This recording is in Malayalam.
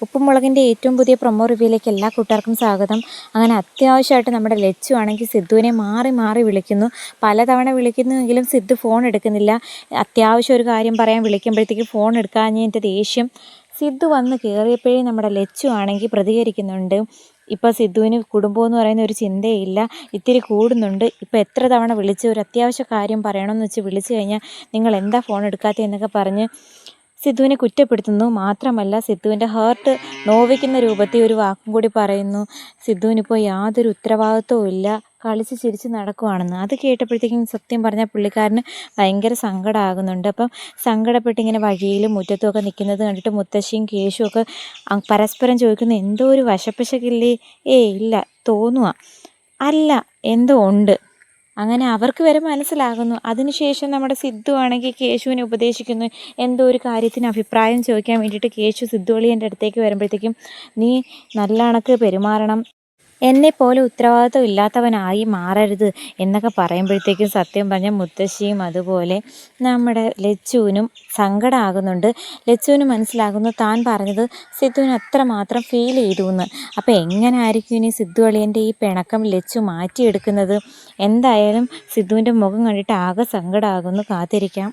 ഉപ്പും മുളകിൻ്റെ ഏറ്റവും പുതിയ പ്രൊമോ റിവ്യൂയിലേക്ക് എല്ലാ കൂട്ടുകാർക്കും സ്വാഗതം. അങ്ങനെ അത്യാവശ്യമായിട്ട് നമ്മുടെ ലച്ചു ആണെങ്കിൽ സിദ്ധുവിനെ മാറി മാറി വിളിക്കുന്നു. പലതവണ വിളിക്കുന്നുവെങ്കിലും സിദ്ധു ഫോൺ എടുക്കുന്നില്ല. അത്യാവശ്യം ഒരു കാര്യം പറയാൻ വിളിക്കുമ്പോഴത്തേക്ക് ഫോൺ എടുക്കാഞ്ഞതിൻ്റെ ദേഷ്യം സിദ്ധു വന്ന് കയറിയപ്പോഴേ നമ്മുടെ ലച്ചു ആണെങ്കിൽ പ്രതികരിക്കുന്നുണ്ട്. ഇപ്പോൾ സിദ്ധുവിന് കുടുംബം എന്ന് പറയുന്ന ഒരു ചിന്തയില്ല, ഇത്തിരി കൂടുന്നുണ്ട്. ഇപ്പോൾ എത്ര തവണ വിളിച്ച് ഒരു അത്യാവശ്യ കാര്യം പറയണമെന്ന് വെച്ച് വിളിച്ചു കഴിഞ്ഞാൽ നിങ്ങൾ എന്താ ഫോൺ എടുക്കാത്തതെന്നൊക്കെ പറഞ്ഞ് സിദ്ധുവിനെ കുറ്റപ്പെടുത്തുന്നു. മാത്രമല്ല സിദ്ധുവിൻ്റെ ഹേർട്ട് നോവിക്കുന്ന രൂപത്തിൽ ഒരു വാക്കും കൂടി പറയുന്നു, സിദ്ധുവിനിപ്പോൾ യാതൊരു ഉത്തരവാദിത്വവും ഇല്ല, കളിച്ച് ചിരിച്ച് നടക്കുവാണെന്ന്. അത് കേട്ടപ്പോഴത്തേക്കും സത്യം പറഞ്ഞാൽ പുള്ളിക്കാരന് ഭയങ്കര സങ്കടമാകുന്നുണ്ട്. അപ്പം സങ്കടപ്പെട്ട് ഇങ്ങനെ വഴിയിലും മുറ്റത്തുമൊക്കെ നിൽക്കുന്നത് കണ്ടിട്ട് മുത്തശ്ശിയും കേശുവും ഒക്കെ പരസ്പരം ചോദിക്കുന്നു, എന്തോ ഒരു വശപ്പശകില്ലേ? ഇല്ല തോന്നുക, അല്ല എന്തോ ഉണ്ട്. അങ്ങനെ അവർക്ക് വരെ മനസ്സിലാകുന്നു. അതിനുശേഷം നമ്മുടെ സിദ്ധു ആണെങ്കിൽ കേശുവിനെ ഉപദേശിക്കുന്നു. എന്തോ ഒരു കാര്യത്തിന് അഭിപ്രായം ചോദിക്കാൻ വേണ്ടിയിട്ട് കേശു സിദ്ധു അളിയൻ്റെ അടുത്തേക്ക് വരുമ്പോഴത്തേക്കും, നീ നല്ല കണക്ക് പെരുമാറണം, എന്നെപ്പോലെ ഉത്തരവാദിത്വം ഇല്ലാത്തവനായി മാറരുത് എന്നൊക്കെ പറയുമ്പോഴത്തേക്കും സത്യം പറഞ്ഞാൽ മുത്തശ്ശിയും അതുപോലെ നമ്മുടെ ലച്ചുവിനും സങ്കടമാകുന്നുണ്ട്. ലച്ചുവിന് മനസ്സിലാകുന്നു താൻ പറഞ്ഞത് സിദ്ധുവിന് അത്രമാത്രം ഫീൽ ചെയ്തു എന്ന്. അപ്പോൾ എങ്ങനെ ആയിരിക്കും ഇനി സിദ്ധു അളിയൻ്റെ ഈ പിണക്കം ലച്ചു മാറ്റിയെടുക്കുന്നത്? എന്തായാലും സിദ്ധുവിൻ്റെ മുഖം കണ്ടിട്ട് ആകെ സങ്കടമാകുന്നു. കാത്തിരിക്കാം.